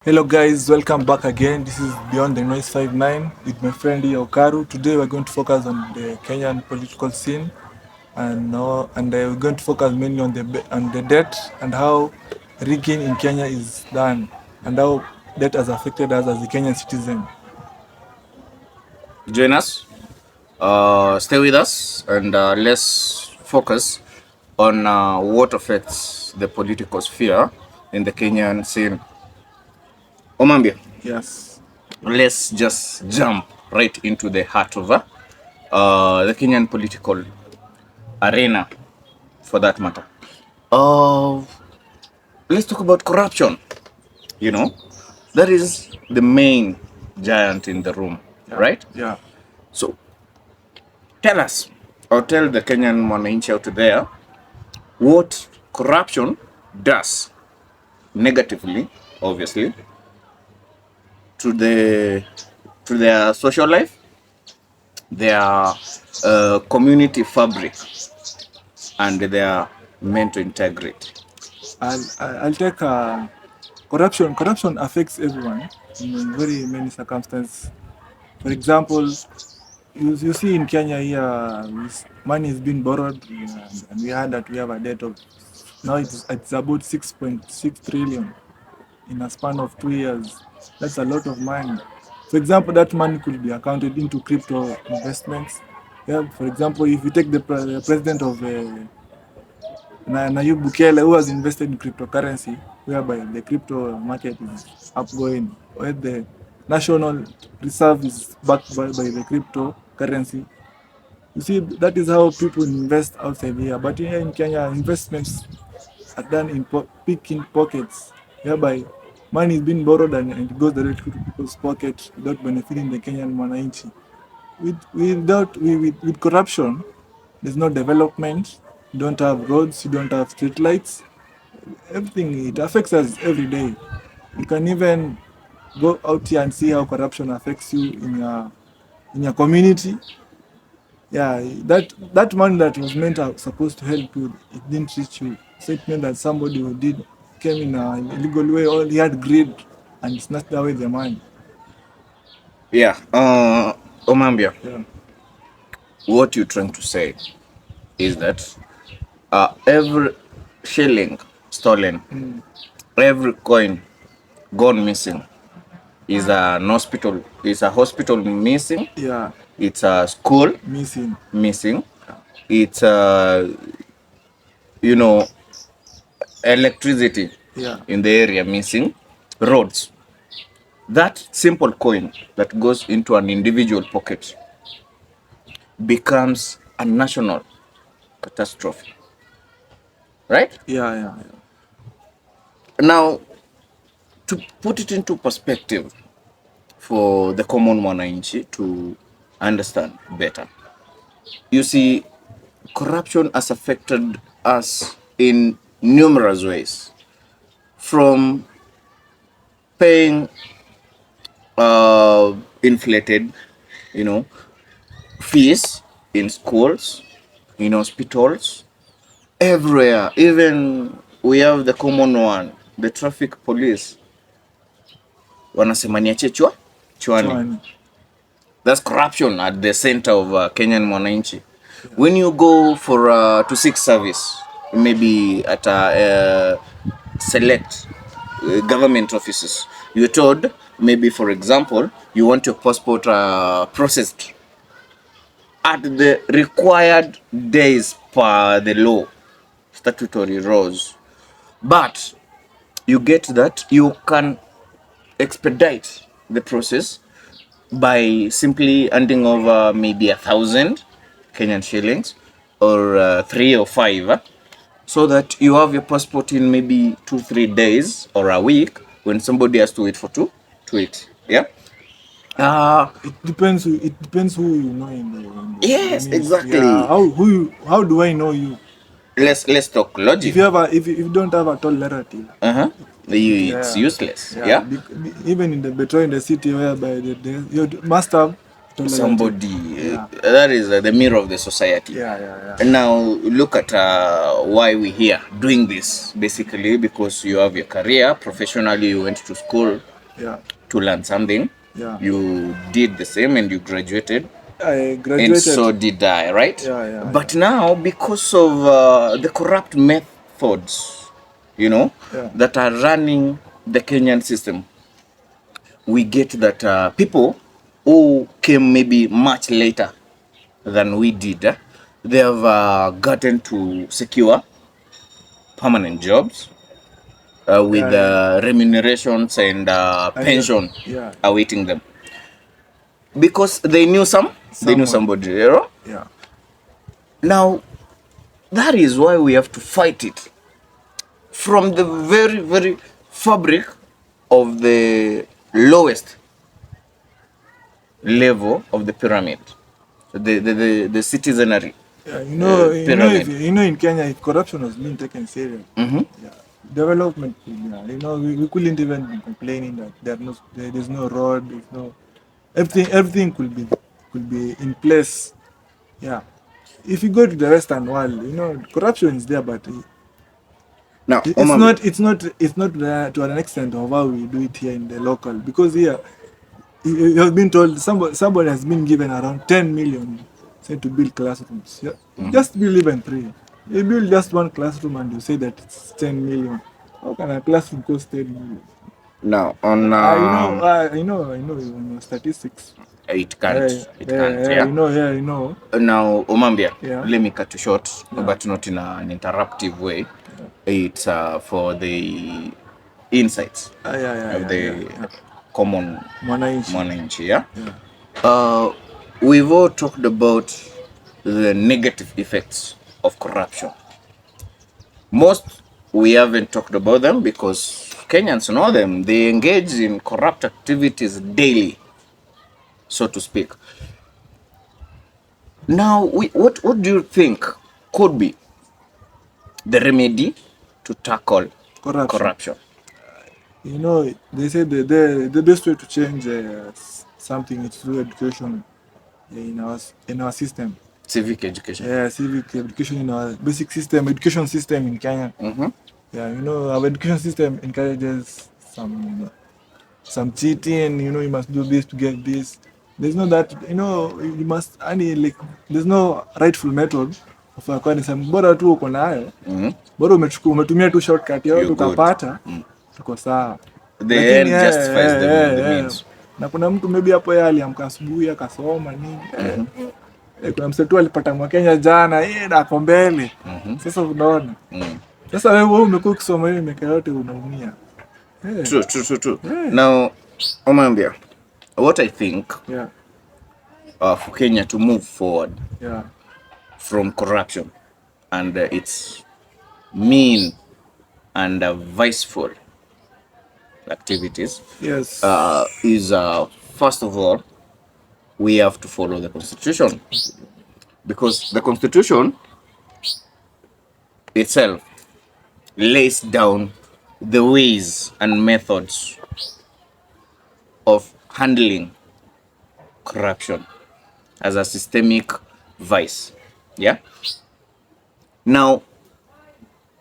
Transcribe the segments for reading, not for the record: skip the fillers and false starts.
Hello guys, welcome back again. This is Beyond the Noise 59 with my friend here Okaru. Today we're going to focus on the Kenyan political scene and we're going to focus mainly on the debt and how rigging in Kenya is done and how debt has affected us as a Kenyan citizen. Join us, stay with us, and let's focus on what affects the political sphere in the Kenyan scene. Omambia, Yes. let's just jump right into the heart of the Kenyan political arena, for that matter. Let's talk about corruption. You know, that is the main giant in the room, right? Yeah. So tell us, or tell the Kenyan mwananchi out there, what corruption does negatively, obviously, to their social life, their community fabric, and their mental integrity. I'll take corruption. Corruption affects everyone in very many circumstances. For example, you see in Kenya here, money is being borrowed, and we heard that we have a debt of now it's about 6.6 trillion in a span of 2 years. That's a lot of money. For example, that money could be accounted into crypto investments. Yeah, for example, if you take the president of Nayib Bukele, who has invested in cryptocurrency, whereby the crypto market is upgoing, where the national reserve is backed by the cryptocurrency. You see, that is how people invest outside here. But here in Kenya, investments are done in picking pockets, whereby money is being borrowed and it goes directly to people's pocket without benefiting the Kenyan mwananchi. With corruption, there's no development. You don't have roads, you don't have street lights. Everything, it affects us every day. You can even go out here and see how corruption affects you in your community. Yeah, that money that was supposed to help you, it didn't reach you. So it meant that somebody who did came in an illegal way, or he had greed and snatched away the money. Yeah, Omambia, Yeah. what you're trying to say is that every shilling stolen, every coin gone missing, is a hospital missing, Yeah, it's a school missing. missing, it's you know electricity Yeah. in the area missing, roads. That simple coin that goes into an individual pocket becomes a national catastrophe, right? Yeah, yeah, yeah. Now, to put it into perspective for the common mwananchi to understand better, you see, corruption has affected us in numerous ways, from paying inflated, you know, fees in schools, in hospitals, everywhere. Even we have the common one, the traffic police. Wanasema niache chwani. That's corruption at the center of Kenyan mwananchi. When you go for to seek service, maybe at a select government offices, you're told, maybe for example, you want your passport processed at the required days per the law, statutory laws. But you get that you can expedite the process by simply handing over maybe 1,000 Kenyan shillings or 3 or 5, so that you have your passport in maybe 2-3 days or a week, when somebody has to wait for 2 weeks. Yeah. It depends who you know in the Yes, ministry. exactly. Yeah. How do I know you? Let's talk logic. If you don't have a tall relative. It's useless. Yeah. Even in the city, whereby you must have tall Somebody Yeah. that is the mirror of the society. Yeah. And now look at why we're here doing this. Basically, because you have your career professionally, you went to school, to learn something. Yeah. You did the same and you graduated. I graduated. And so did I, right? But now, because of the corrupt methods, that are running the Kenyan system, we get that people who came maybe much later than we did, they have gotten to secure permanent jobs with remunerations and pension awaiting them. Because they knew somebody, Yeah. Now, that is why we have to fight it from the very, very fabric of the lowest level of the pyramid, the citizenry. Yeah, in Kenya, if corruption was being taken serious, development, we couldn't even be complaining that there's no road, there's no everything could be in place. Yeah, if you go to the Western world, corruption is there, but now it's not to an extent of how we do it here in the local, because here you have been told somebody has been given around 10 million to build classrooms. Just build even 3. You build just 1 classroom and you say that it's 10 million. How can a classroom cost 10 million? Now on I know statistics. It can't. I know. Now, Omambia, let me cut you short, but not in an interruptive way. It's for the insights of the common Mwananchi. We've all talked about the negative effects of corruption. Most we haven't talked about them because Kenyans know them. They engage in corrupt activities daily, so to speak. Now, what do you think could be the remedy to tackle corruption? They say the best way to change something is through education in our system. Civic education. Yeah, civic education in our basic system, education system in Kenya. Yeah, our education system encourages some cheating. You must do this to get this. There's no that, you must, there's no rightful method of acquiring some. Bora tu uko nayo, bora umetumia tu shortcut yao tukapata, tuko sawa. The end justifies the means. Na kuna mtu maybe hapo yeye aliamka asubuhi akasoma nini. Kuna msetu alipata Mwakenya jana, ako mbele. Sasa unaona. Sasa wewe umekuwa ukisoma hiyo miaka yote unaumia. True. Now, Omambia, what I think for Kenya to move forward from corruption and its mean and viceful activities is first of all, we have to follow the Constitution, because the Constitution itself lays down the ways and methods of handling corruption as a systemic vice. Yeah. Now,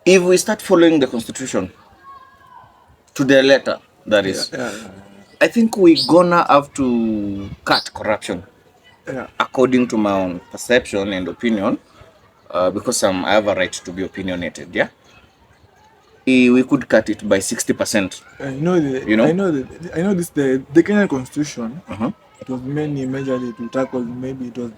if we start following the Constitution to the letter, that is, I think we're gonna have to cut corruption, according to my own perception and opinion, because I have a right to be opinionated. Yeah. We could cut it by 60%. I know this. The Kenyan Constitution. It was majorly to tackle, maybe it was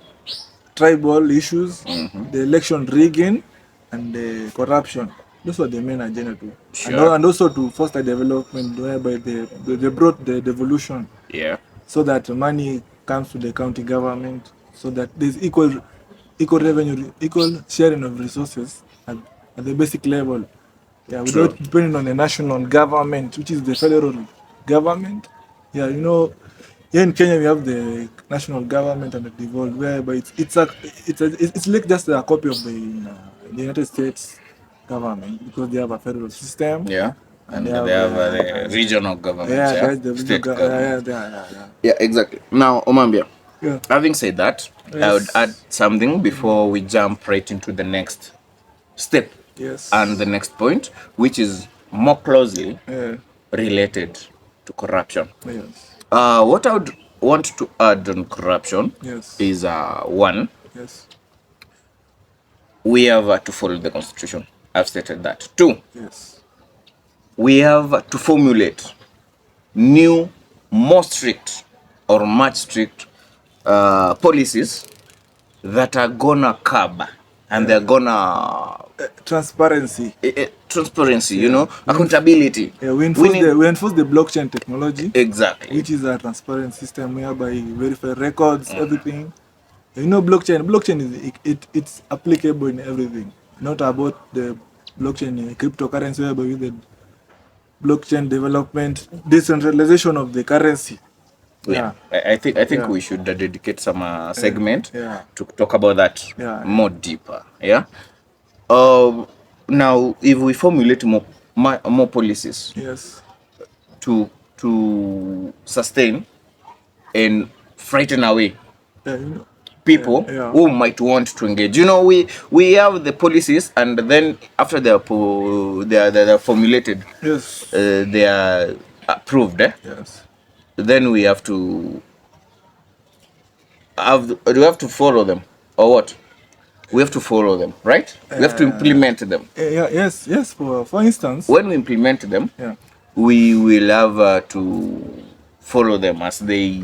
tribal issues, the election rigging, and the corruption. Those were the main agenda too. Sure. And also to foster development, whereby they brought the devolution. Yeah. So that money comes to the county government, so that there's equal revenue, equal sharing of resources at the basic level. Yeah, without depending on the national government, which is the federal government. Yeah, here in Kenya we have the national government and the devolved, whereby it's like just a copy of the United States government, because they have a federal system. Yeah, and they have the regional government. The state government. Yeah, exactly. Now, Omambia, having said that, I would add something before we jump right into the next step. Yes. And the next point, which is more closely related to corruption. Yes. What I would want to add on corruption Yes. is one, Yes. we have to follow the constitution. I've stated that. Two, Yes. we have to formulate new, more strict or much strict policies that are gonna curb and they're gonna Transparency. transparency, you know, accountability. Yeah, we enforce the blockchain technology. Exactly. Which is a transparent system whereby you verify records, everything. You know, blockchain is it's applicable in everything. Not about the blockchain cryptocurrency whereby with the blockchain development, decentralization of the currency. Yeah, I think we should dedicate some segment to talk about that more deeper. Yeah. Now, if we formulate more policies, yes, to sustain and frighten away you know, people who might want to engage. You know, we have the policies, and then after they are formulated, yes, they are approved. Yes. Then we have to follow them, or what? We have to follow them, right? We have to implement them. Yes. For instance, when we implement them, we will have to follow them as they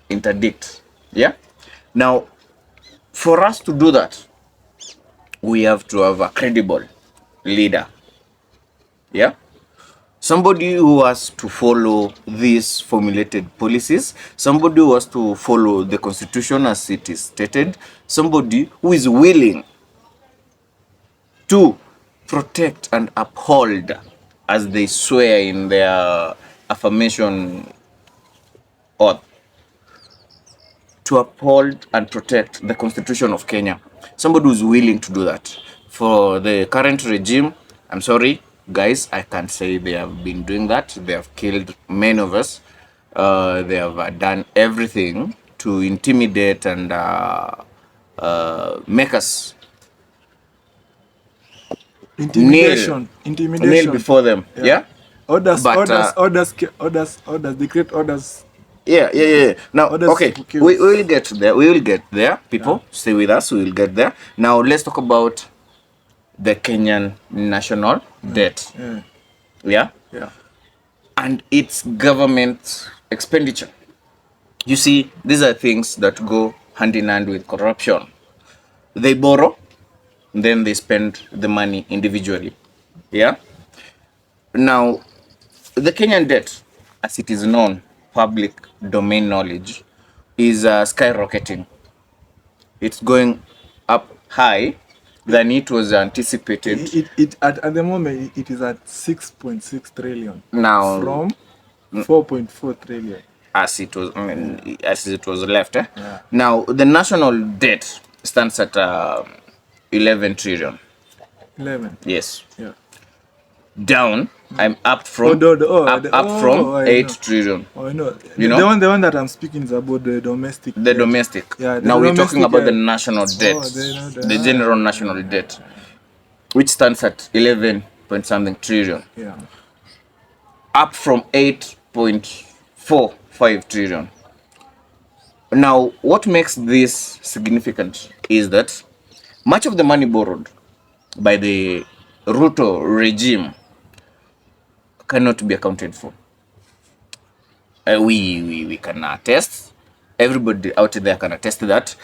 interdict. Yeah. Now, for us to do that, we have to have a credible leader. Yeah. Somebody who has to follow these formulated policies, somebody who has to follow the constitution as it is stated, somebody who is willing to protect and uphold as they swear in their affirmation oath, to uphold and protect the constitution of Kenya. Somebody who's willing to do that. For the current regime, I'm sorry, guys, I can't say they have been doing that. They have killed many of us. They have done everything to intimidate and make us intimidation kneel before them. Yeah. Orders. They create orders. Yeah. Now, okay, we will get there. We will get there. People, stay with us. We will get there. Now, let's talk about the Kenyan national debt. Yeah. And its government expenditure. You see, these are things that go hand in hand with corruption. They borrow, then they spend the money individually. Yeah. Now, the Kenyan debt, as it is known, public domain knowledge, is skyrocketing. It's going up high than it was anticipated. At the moment, it is at 6.6 trillion. Now, from 4.4 trillion. As it was left. Now, the national debt stands at 11 trillion. 11. Yes. Yeah. Down. I'm up from 8 trillion. Oh, no. You know? The one that I'm speaking is about the domestic. The domestic. Yeah. Now we're talking about the national debt, the general national debt, which stands at 11 point something trillion. Yeah. Up from 8.45 trillion. Now, what makes this significant is that much of the money borrowed by the Ruto regime cannot be accounted for. We can attest. Everybody out there can attest to that.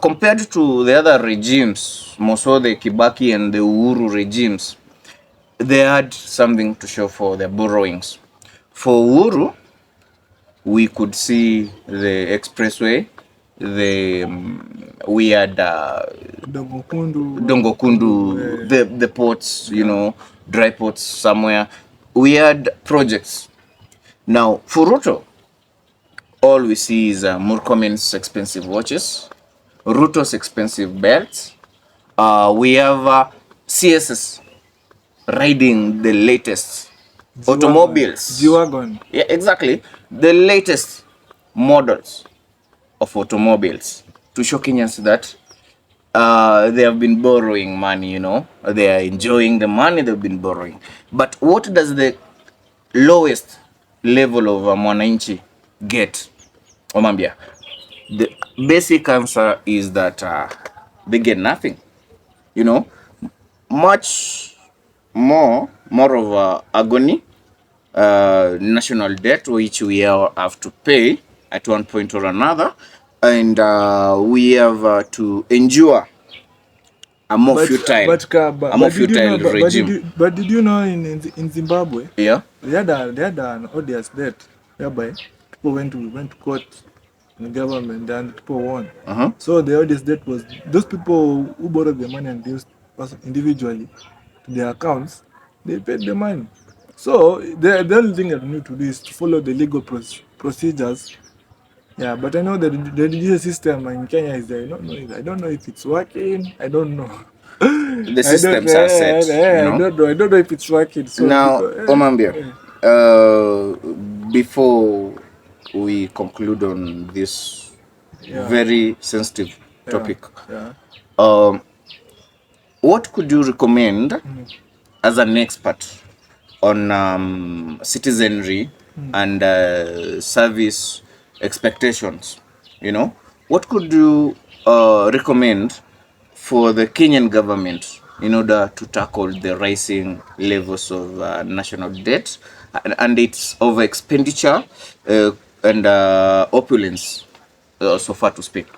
Compared to the other regimes, more so the Kibaki and the Uhuru regimes, they had something to show for their borrowings. For Uhuru, we could see the expressway, we had Dongokundu, the ports, you know, dry ports somewhere. We had projects. Now, for Ruto, all we see is Murkomen's expensive watches, Ruto's expensive belts. We have CSS riding the latest automobiles. G-Wagon. Yeah, exactly. The latest models of automobiles to show Kenyans that they have been borrowing money, you know. They are enjoying the money they've been borrowing. But what does the lowest level of mwananchi get? Omambia, the basic answer is that they get nothing. You know, much more of agony, national debt, which we have to pay at one point or another, and we have to endure a more futile regime. But did you know in Zimbabwe? Yeah. They had an odious debt whereby people went to court in the government and people won. So the odious debt was those people who borrowed the money and used individually to their accounts, they paid the money. So the only thing that we need to do is to follow the legal procedures. Yeah, but I know that the judicial system in Kenya is there. I don't know if it's working. I don't know. The systems are set. I don't know if it's working. So now, Omambia, before we conclude on this very sensitive topic, what could you recommend as an expert on citizenry and service expectations? You know, what could you recommend for the Kenyan government in order to tackle the rising levels of national debt and its over expenditure and opulence, so far to speak?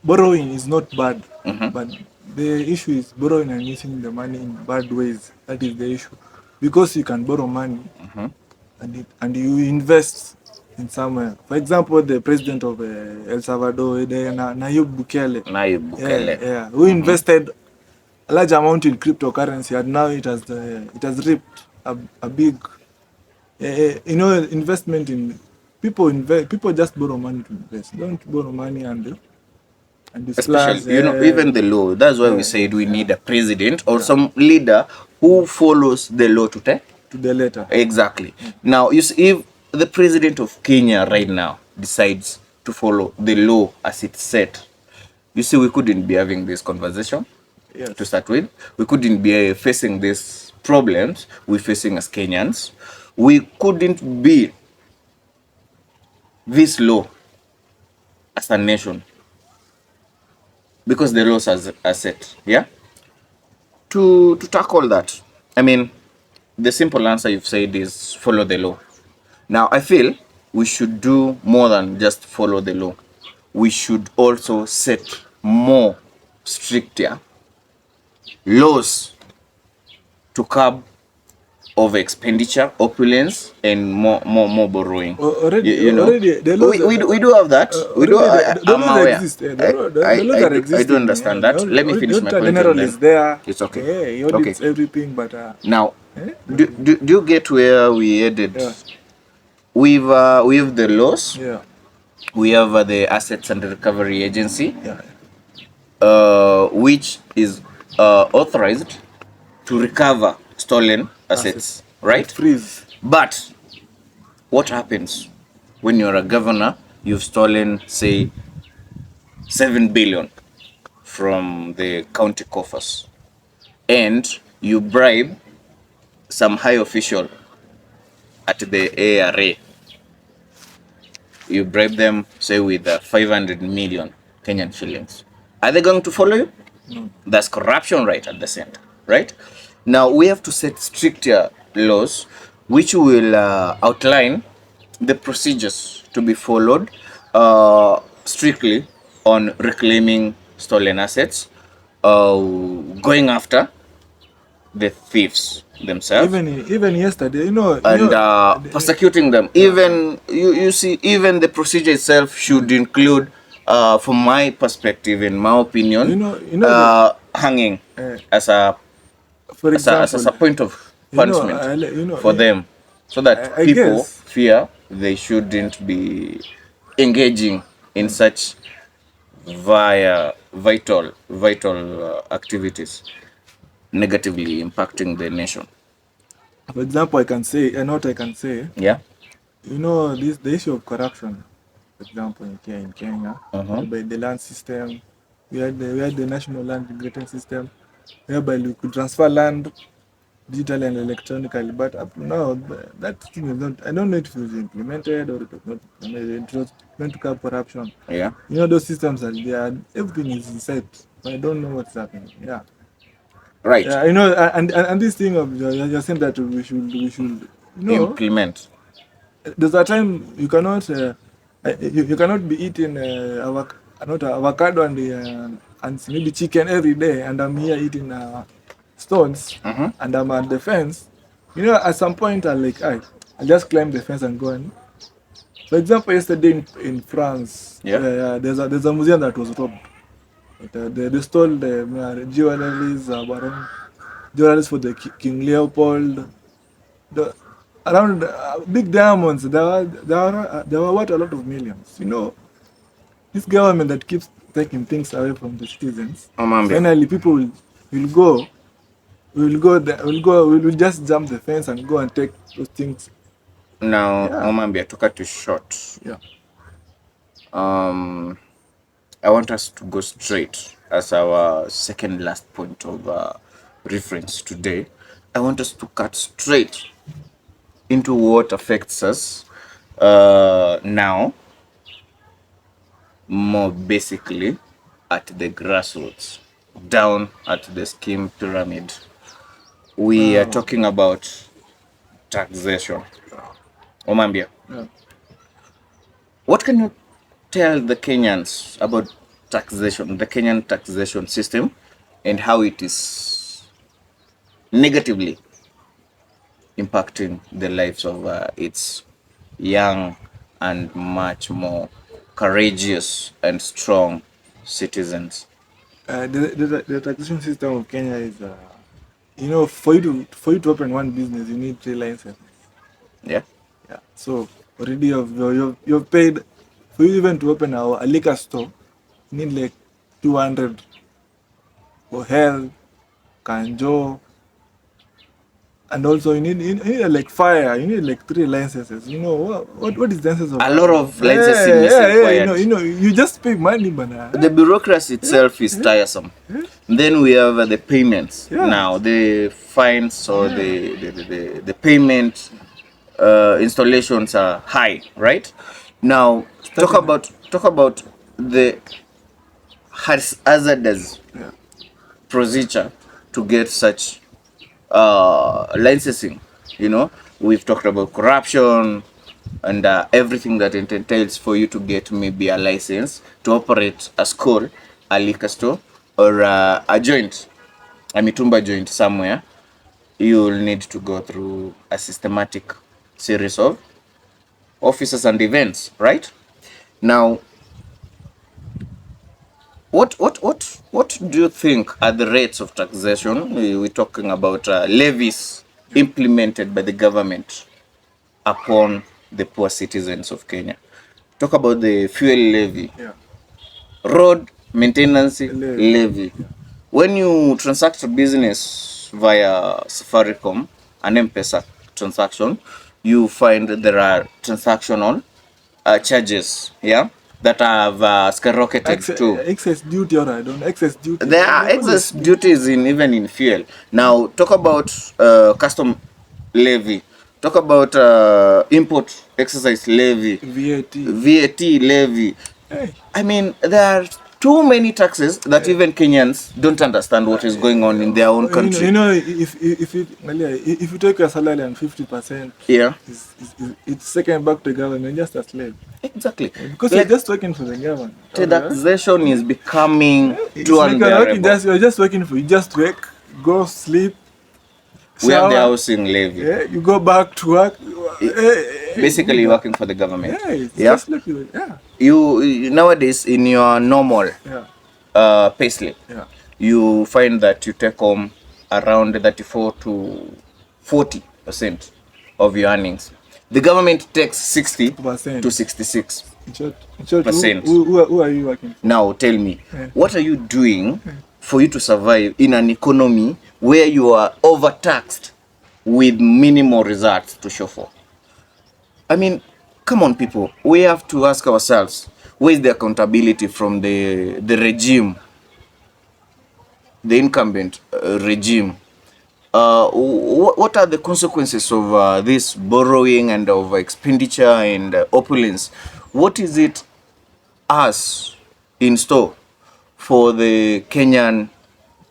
Borrowing is not bad, but the issue is borrowing and using the money in bad ways. That is the issue, because you can borrow money and you invest in somewhere. For example, the president of El Salvador, Nayib Bukele, who invested a large amount in cryptocurrency, and now it has reaped a big investment in people. People just borrow money to invest. Don't borrow money and especially even the law. That's why we said we need a president or some leader who follows the law to the letter. Exactly. Now, you see, if the president of Kenya right now decides to follow the law as it's set, you see, we couldn't be having this conversation to start with. We couldn't be facing these problems we're facing as Kenyans. We couldn't be this low as a nation because the laws are set. Yeah. To tackle that, I mean, the simple answer you've said is follow the law. Now, I feel we should do more than just follow the law. We should also set more stricter laws to curb over expenditure, opulence, and more borrowing. Already, we do have that. We do. I'm aware. I do understand that. Let me finish my point. General is there. It's okay. He audits everything, but now, do you get where we headed? We have the laws. We have the Assets and Recovery Agency, which is authorized to recover stolen assets, right? Freeze. But what happens when you're a governor? You've stolen, say, 7 billion from the county coffers, and you bribe some high official at the ARA. You bribe them, say, with 500 million Kenyan shillings. Are they going to follow you? No. That's corruption right at the center, right? Now, we have to set stricter laws which will outline the procedures to be followed strictly on reclaiming stolen assets, going after the thieves themselves, even yesterday, persecuting them. Even you see, even the procedure itself should include, from my perspective, in my opinion, hanging as a point of punishment for them, so that people fear they shouldn't be engaging in such vital activities negatively impacting the nation. For example, I can say. Yeah. The issue of corruption, for example, in Kenya, by the land system, we had the national land grading system, whereby we could transfer land digitally and electronically, but up to now, that thing is not. I don't know if it was implemented or it was not. It was meant to curb corruption. Yeah. You know, those systems are there. Everything is inside, but I don't know what's happening. Yeah. Right. Yeah, you know, and this thing of you're saying that we should, you know, Implement. there's a time you cannot you cannot be eating not avocado and maybe chicken every day, and I'm here eating stones, Mm-hmm. and I'm at the fence. You know, at some point I'll just climb the fence and go and. For example, yesterday in France, Yeah. there's a museum that was robbed. They stole the jewelries for the King Leopold. The around big diamonds, there were what, a lot of millions. You know, this government that keeps taking things away from the citizens. Omambia. Finally, people will go. We will just jump the fence and go and take those things. Now, Yeah. Omambia, to cut you short, Yeah. I want us to go straight as our second last point of reference today. I want us to cut straight into what affects us now, more basically at the grassroots, down at the scheme pyramid. We are talking about taxation. Omambia, Yeah. what can you tell the Kenyans about taxation, the Kenyan taxation system, and how it is negatively impacting the lives of its young and much more courageous and strong citizens? The taxation system of Kenya is, you know, for you to open one business, you need 3 licenses. Yeah. Yeah. So already you've paid for you even to open a liquor store. You need like 200 for health, kanjo, and also you need like fire. You need like 3 licenses. You know what is the essence of A that? lot of licensing is required. You just pay money, man. The bureaucracy itself is tiresome. Then we have the payments. Yeah. Now the fines or the payment installations are high, right? Now talk about the hazardous Yeah. procedure to get such licensing. You know, we've talked about corruption and everything that it entails for you to get maybe a license to operate a school, a liquor store, or a joint, a mitumba joint somewhere. You'll need to go through a systematic series of offices and events, right? Now, what do you think are the rates of taxation? We're talking about levies implemented by the government upon the poor citizens of Kenya. Talk about the fuel levy, Yeah. road maintenance Levy. levy. When you transact a business via Safaricom, an M-Pesa transaction, you find there are transactional charges, yeah, that have skyrocketed too. Excess duty, or I don't know, excess duty. There are excess duties in even in fuel. Now talk about custom levy. Talk about import excise levy, VAT levy. Hey. I mean, there are too many taxes that even Kenyans don't understand what is going on in their own country. You know, if you take your salary and 50%, Yeah, it's taken back to the government just as slave. exactly. Because Like, you're just working for the government. taxation is becoming It's too like unbearable. you're just working for, you just wake, go sleep, We have the shower, housing levy. yeah, you go back to work. Basically, you're working for the government. Yeah, it's just like yeah. You nowadays in your normal Yeah. payslip, Yeah. you find that you take home around 34 to 40% of your earnings. The government takes 60 to 66. In short, Percent. who are you working for? Now tell me, what are you doing for you to survive in an economy where you are overtaxed with minimal results to show for? I mean, come on, people. We have to ask ourselves, where is the accountability from the regime, the incumbent regime? what are the consequences of this borrowing and of expenditure and opulence? What is it us in store for the Kenyan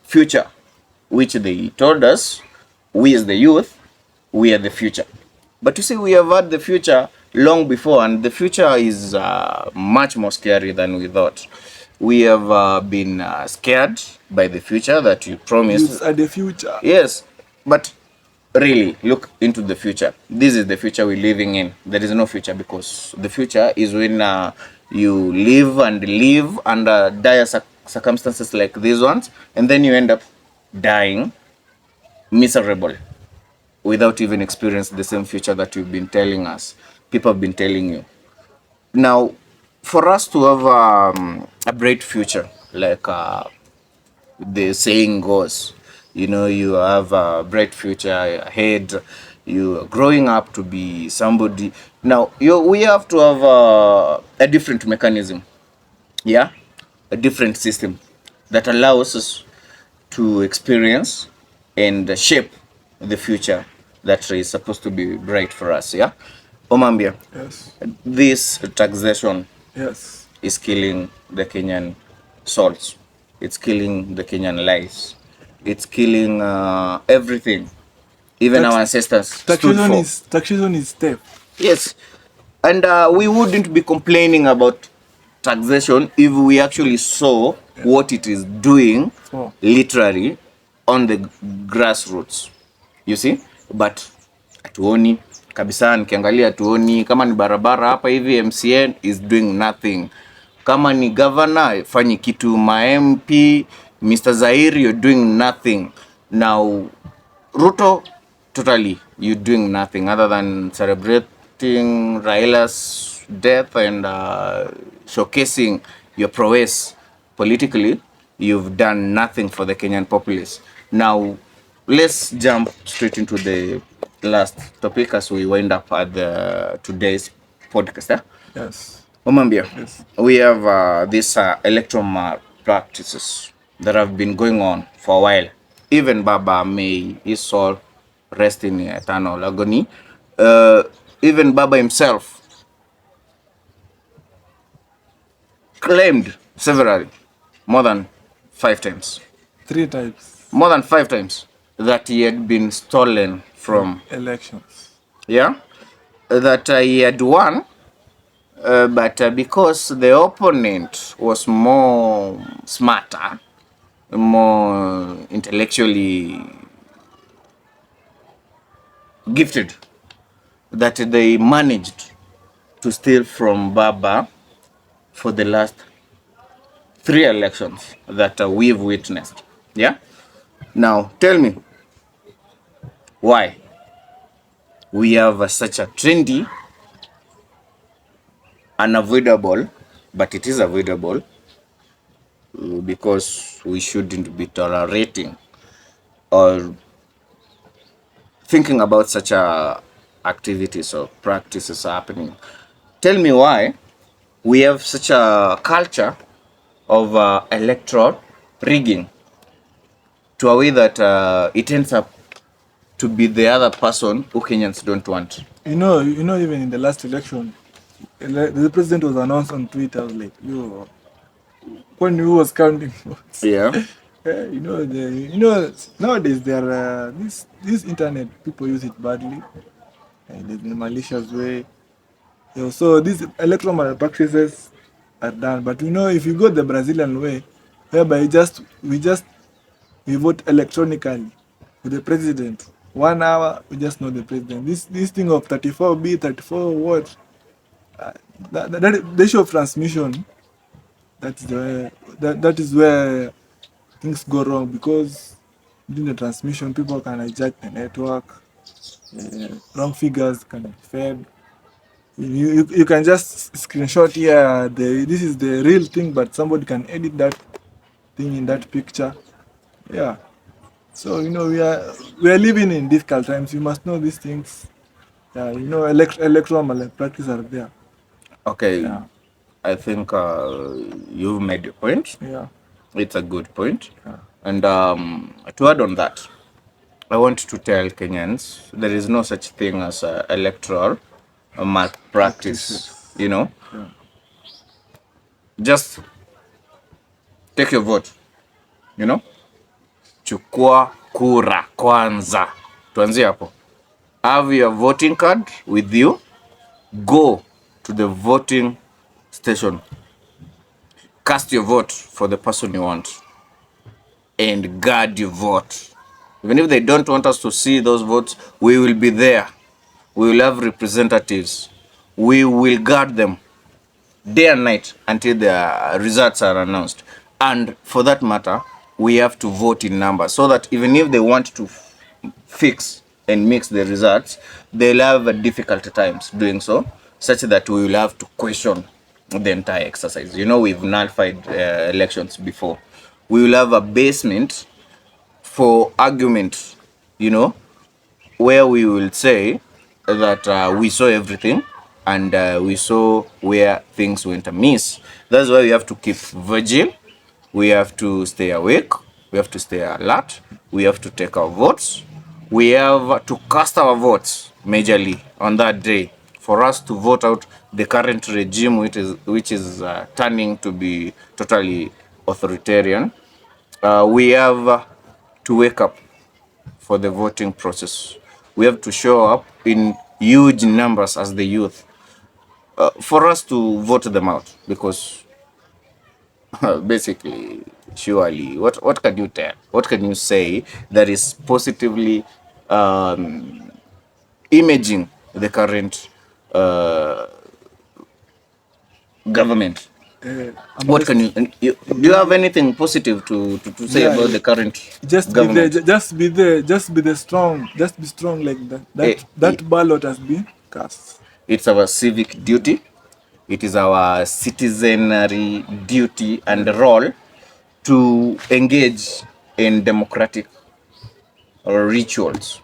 future, which they told us, we as the youth, we are the future. But you see, we have had the future long before, and the future is much more scary than we thought. We have been scared by the future that you promised. Youths are the future. Yes, but really look into the future. This is the future we're living in. There is no future, because the future is when you live under dire circumstances like these ones, and then you end up dying miserable without even experiencing the same future that you've been telling us. People have been telling you. Now, for us to have a bright future, like the saying goes, you have a bright future ahead, you are growing up to be somebody. Now, we have to have a different mechanism, yeah, a different system that allows us to experience and shape the future that is supposed to be bright for us, yeah. Omambia, Yes. this taxation Yes. is killing the Kenyan souls. It's killing the Kenyan lives. It's killing everything. Even our ancestors stood for. Taxation is theft. Yes. And we wouldn't be complaining about taxation if we actually saw what it is doing literally on the grassroots. You see? But hatuoni kabisa, nikiangalia hatuoni. Kama ni barabara hapa hivi, MCN is doing nothing. Kama ni governor, fanyi kitu. Ma MP, Mr. Zaire, you're doing nothing. Now, Ruto, totally, you're doing nothing other than celebrating Raila's death and showcasing your prowess politically. You've done nothing for the Kenyan populace. Now, let's jump straight into the last topic as we wind up at today's podcast. Yes. Omambia, Yes. we have these electoral practices that have been going on for a while. Even Baba, may his soul rest in eternal agony. Even Baba himself claimed severally, more than 5 times. 3 times. More than 5 times that he had been stolen from elections. Yeah, that he had won, but because the opponent was more smarter, more intellectually gifted, that they managed to steal from Baba for the last 3 elections that we've witnessed. Yeah. Now tell me, why we have such a trendy, unavoidable, but it is avoidable, because we shouldn't be tolerating or thinking about such activities or practices happening. Tell me why we have such a culture of electoral rigging to a way that it ends up to be the other person who Kenyans don't want. You know, even in the last election, the president was announced on Twitter. I was like, yo, when he was counting votes. Yeah. Nowadays there are this internet, people use it badly, and in a malicious way. So these electoral malpractices are done. But if you go the Brazilian way, whereby we vote electronically with the president. 1 hour, we just know the president. This thing of 34B, 34 what? The issue of transmission. That is where things go wrong, because during the transmission, people can hijack the network. Wrong figures can be fed. You can just screenshot here. This is the real thing, but somebody can edit that thing in that picture. Yeah. So we are living in difficult times. You must know these things. Yeah, electoral malpractice are there. Okay. Yeah. I think you've made your point. Yeah. It's a good point. Yeah. And to add on that, I want to tell Kenyans there is no such thing as electoral malpractice. Practices. You know, Yeah. just take your vote. You know, chukua kura kwanza. Tuanzie hapo. Have your voting card with you. Go to the voting station. Cast your vote for the person you want. And guard your vote. Even if they don't want us to see those votes, we will be there. We will have representatives. We will guard them day and night until the results are announced. And for that matter, we have to vote in numbers so that even if they want to fix and mix the results, they'll have a difficult times doing so, such that we will have to question the entire exercise. You know, we've nullified elections before. We will have a basement for argument, you know, where we will say that we saw everything and we saw where things went amiss. That's why we have to keep vigil. We have to stay awake. We have to stay alert. We have to take our votes. We have to cast our votes majorly on that day for us to vote out the current regime, which is turning to be totally authoritarian. We have to wake up for the voting process. We have to show up in huge numbers as the youth for us to vote them out because basically, surely, what can you tell? What can you say that is positively imaging the current government? What can do you have anything positive to say Yeah, about the current just be there, government? just be the strong, just be strong like that. Eh, That ballot has been cast. It's our civic duty. It is our citizenry duty and role to engage in democratic rituals.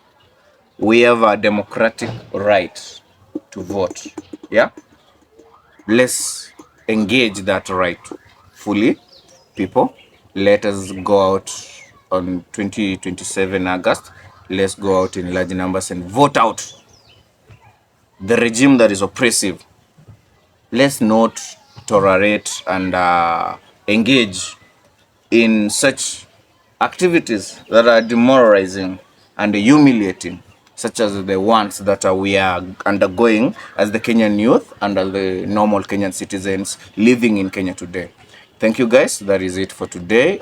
We have a democratic right to vote. Yeah? Let's engage that right fully, people. Let us go out on 2027 August. Let's go out in large numbers and vote out the regime that is oppressive. Let's not tolerate and engage in such activities that are demoralizing and humiliating, such as the ones that we are undergoing as the Kenyan youth and as the normal Kenyan citizens living in Kenya today. Thank you, guys. That is it for today.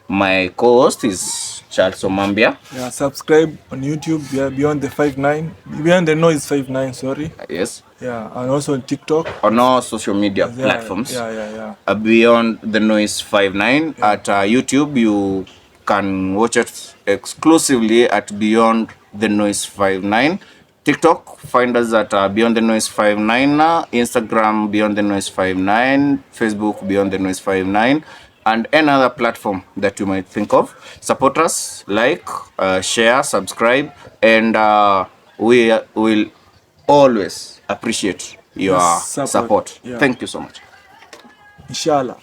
My co-host is Charles Omambia. Yeah, subscribe on YouTube. Yeah, Beyond the 59, Beyond the Noise 59. Sorry. Yes. Yeah, and also on TikTok. On all social media Yeah, platforms. yeah. Beyond the Noise 59 at YouTube. You can watch it exclusively at Beyond the Noise 59. TikTok, find us at Beyond the Noise 59. Instagram, Beyond the Noise 59. Facebook, Beyond the Noise 59. And any other platform that you might think of. Support us, like, share, subscribe, and we will always appreciate your Yes, support. support. Yeah. Thank you so much. Inshallah.